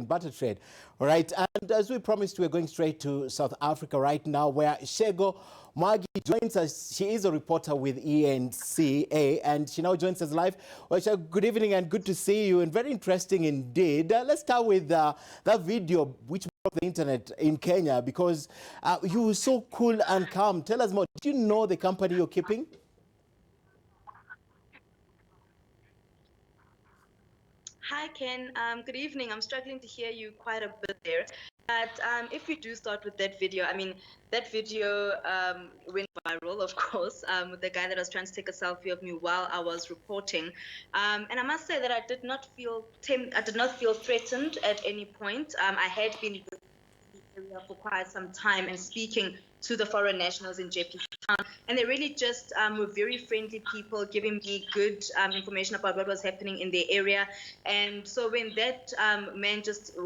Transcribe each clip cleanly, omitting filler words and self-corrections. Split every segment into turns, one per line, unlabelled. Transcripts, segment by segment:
Butter trade. All right, and as we promised, we're going straight to South Africa right now, where Shego Magi joins us. She is a reporter with ENCA, and she now joins us live. Well, Shego, good evening and good to see you, and very interesting indeed. Let's start with that video which broke the internet in Kenya, because you were so cool and calm. Tell us more. Do you know the company you're keeping?
Hi, Ken. Good evening. I'm struggling to hear you quite a bit there. But if we do start with that video, I mean, that video went viral, of course, with the guy that was trying to take a selfie of me while I was reporting. And I must say that I did not feel threatened at any point. I had been in the area for quite some time and speaking to the foreign nationals in JP Town, and they really just were very friendly people, giving me good information about what was happening in their area. And so when that man just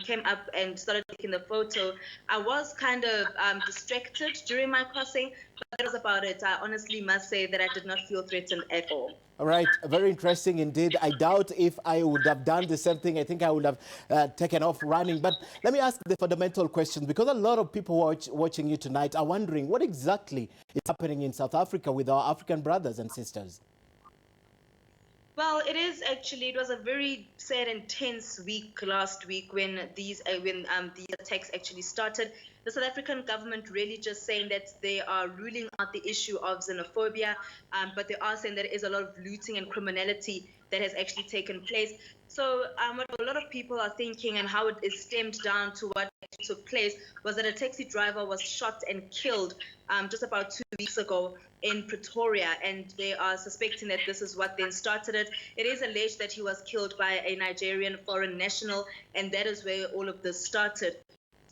came up and started taking the photo, I was kind of distracted during my crossing, but that was about it. I honestly must say that I did not feel threatened at all.
All right, very interesting indeed. I doubt if I would have done the same thing. I think I would have taken off running. But let me ask the fundamental question, because a lot of people watching you tonight are wondering what exactly is happening in South Africa with our African brothers and sisters.
Well, it was a very sad and tense week last week when these attacks actually started. The South African government really just saying that they are ruling out the issue of xenophobia, but they are saying that there is a lot of looting and criminality that has actually taken place. So what a lot of people are thinking and how it is stemmed down to what took place was that a taxi driver was shot and killed just about 2 weeks ago in Pretoria, and they are suspecting that this is what then started it. It is alleged that he was killed by a Nigerian foreign national, and that is where all of this started.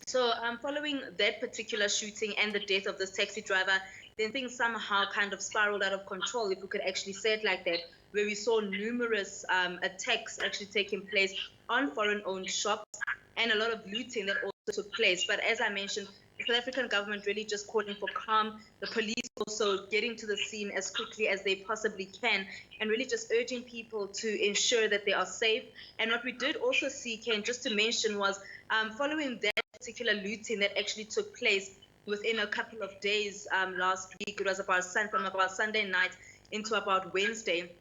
So following that particular shooting and the death of this taxi driver, then things somehow kind of spiraled out of control, if we could actually say it like that, where we saw numerous attacks actually taking place on foreign-owned shops and a lot of looting that also took place. But as I mentioned, the South African government really just calling for calm, the police also getting to the scene as quickly as they possibly can, and really just urging people to ensure that they are safe. And what we did also see, Ken, just to mention, was following that particular looting that actually took place within a couple of days last week, it was from about Sunday night into about Wednesday,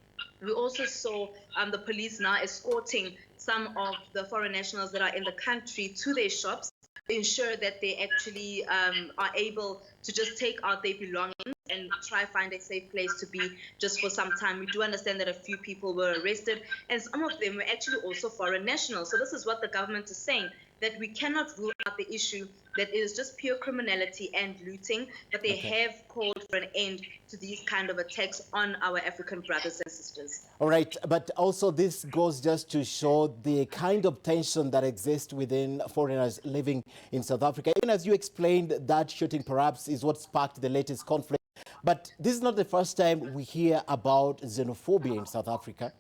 we also saw the police now escorting some of the foreign nationals that are in the country to their shops, ensure that they actually are able to just take out their belongings and try find a safe place to be just for some time. We do understand that a few people were arrested, and some of them were actually also foreign nationals. So this is what the government is saying, that we cannot rule out the issue that is just pure criminality and looting, but they have called for an end to these kind of attacks on our African brothers and sisters.
All right, but also this goes just to show the kind of tension that exists within foreigners living in South Africa. Even as you explained, that shooting perhaps is what sparked the latest conflict. But this is not the first time we hear about xenophobia in South Africa.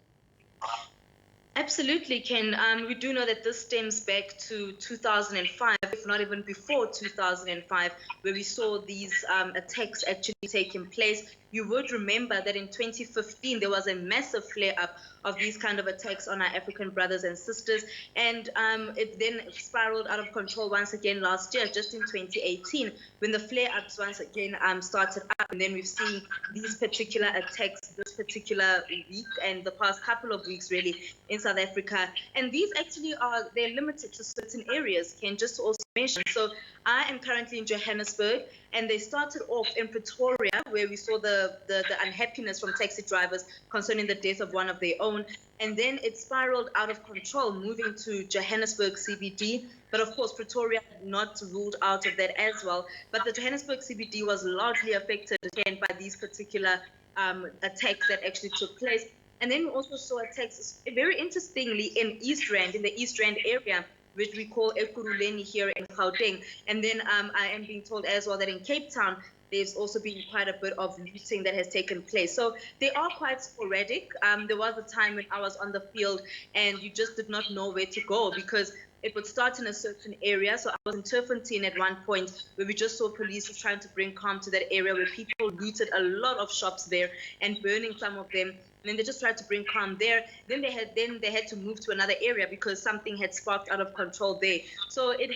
Absolutely, Ken. We do know that this stems back to 2005, if not even before 2005, where we saw these attacks actually taking place. You would remember that in 2015, there was a massive flare-up of these kind of attacks on our African brothers and sisters. And it then spiraled out of control once again last year, just in 2018, when the flare-ups once again started up. And then we've seen these particular attacks this particular week and the past couple of weeks, really, in South Africa. And these actually they're limited to certain areas, Ken, just to also mention. So I am currently in Johannesburg, and they started off in Pretoria, where we saw the unhappiness from taxi drivers concerning the death of one of their own. And then it spiraled out of control, moving to Johannesburg CBD. But of course, Pretoria not ruled out of that as well. But the Johannesburg CBD was largely affected again by these particular attacks that actually took place. And then we also saw attacks, very interestingly, in the East Rand area, which we call Ekurhuleni here in Gauteng. And then I am being told as well that in Cape Town, there's also been quite a bit of looting that has taken place. So they are quite sporadic. There was a time when I was on the field and you just did not know where to go, because it would start in a certain area. So I was in Turffontein at one point, where we just saw police trying to bring calm to that area, where people looted a lot of shops there and burning some of them. then they just tried to bring calm there. Then they had to move to another area because something had sparked out of control there. So it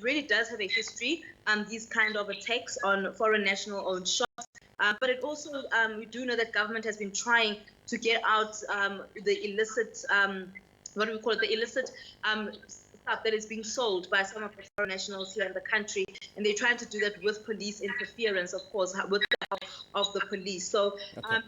really does have a history, these kind of attacks on foreign national owned shops. But it also, we do know that government has been trying to get out the illicit, what do we call it, the illicit stuff that is being sold by some of the foreign nationals here in the country, and they're trying to do that with police interference, of course, with the help of the police. So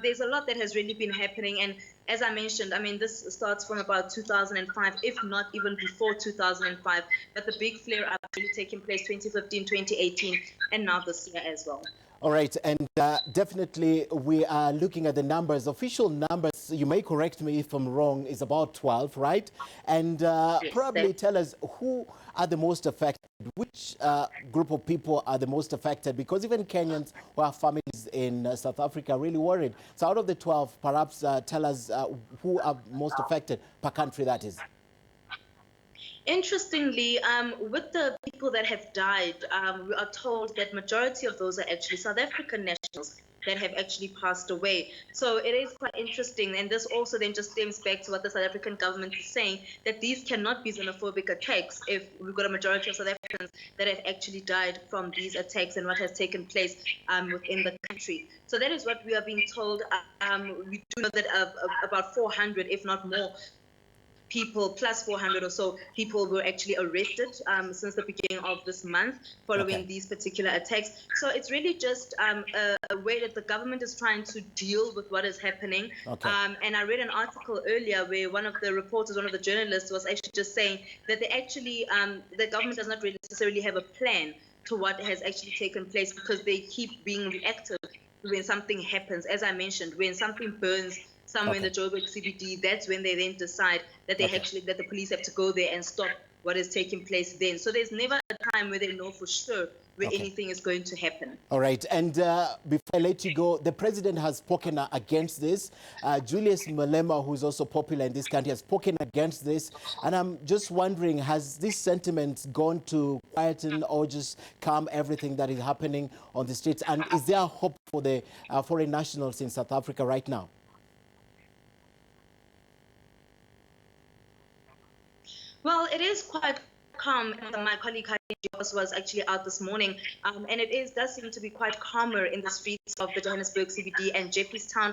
there's a lot that has really been happening, and as I mentioned, I mean, this starts from about 2005, if not even before 2005, but the big flare-up really taking place 2015, 2018, and now this year as well.
All right, and definitely we are looking at the numbers. Official numbers, you may correct me if I'm wrong, is about 12, right? And
Yes,
probably tell us who are the most affected. Which group of people are the most affected? Because even Kenyans who have families in South Africa are really worried. So out of the 12, perhaps tell us who are most affected per country, that is.
Interestingly, with the people that have died, we are told that majority of those are actually South African nationals that have actually passed away. So it is quite interesting, and this also then just stems back to what the South African government is saying, that these cannot be xenophobic attacks if we've got a majority of South Africans that have actually died from these attacks and what has taken place within the country. So that is what we are being told. We do know that about 400, if not more, people, plus 400 or so people were actually arrested since the beginning of this month following these particular attacks. So it's really just a way that the government is trying to deal with what is happening. And I read an article earlier where one of the reporters, one of the journalists, was actually just saying that they actually, the government does not really necessarily have a plan to what has actually taken place, because they keep being reactive when something happens. As I mentioned, when something burns somewhere in the Joburg CBD, that's when they then decide that they that the police have to go there and stop what is taking place then. So there's never a time where they know for sure where anything is going to happen.
All right, and before I let you go, the president has spoken against this. Julius Malema, who's also popular in this country, has spoken against this. And I'm just wondering, has this sentiment gone to quieten or just calm everything that is happening on the streets? And is there hope for the foreign nationals in South Africa right now?
Well, it is quite calm. My colleague was actually out this morning, and it does seem to be quite calmer in the streets of the Johannesburg CBD and Jeppestown.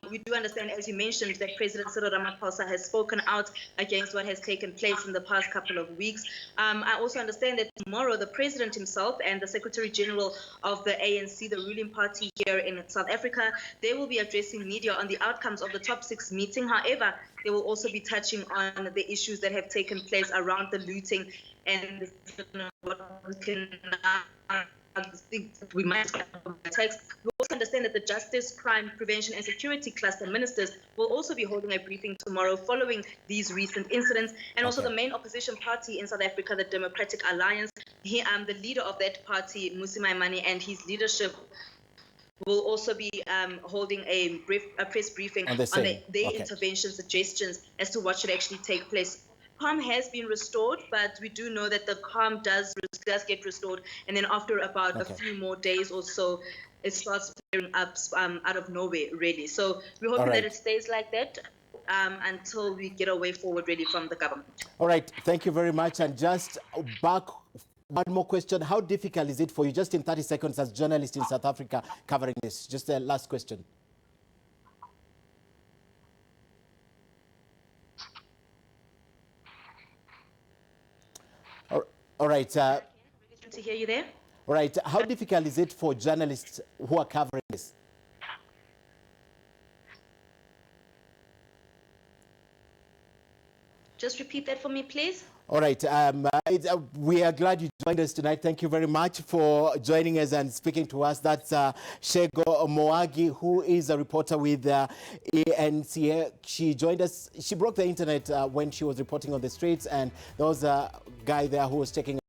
We do understand, as you mentioned, that President Cyril Ramaphosa has spoken out against what has taken place in the past couple of weeks. I also understand that tomorrow the president himself and the Secretary General of the ANC, the ruling party here in South Africa, they will be addressing media on the outcomes of the top 6 meeting. However, they will also be touching on the issues that have taken place around the looting and what we can think we might get attacks. We also understand that the Justice, Crime, Prevention and Security Cluster ministers will also be holding a briefing tomorrow following these recent incidents. And also the main opposition party in South Africa, the Democratic Alliance, the leader of that party, Mmusi Maimane, and his leadership will also be holding a press briefing on their intervention suggestions as to what should actually take place. Calm has been restored, but we do know that the calm does get restored, and then after about a few more days or so, it starts flaring up out of nowhere, really. So we're hoping that it stays like that until we get a way forward, really, from the government.
All right, thank you very much. And just back, one more question. How difficult is it for you, just in 30 seconds, as journalist in South Africa covering this? Just a last question. All right.
To hear you there.
All right. How difficult is it for journalists who are covering this?
Just repeat that for me, please.
All right. We are glad you joined us tonight. Thank you very much for joining us and speaking to us. That's Shego Moagi, who is a reporter with ANC. She joined us. She broke the internet when she was reporting on the streets, and there was a guy there who was taking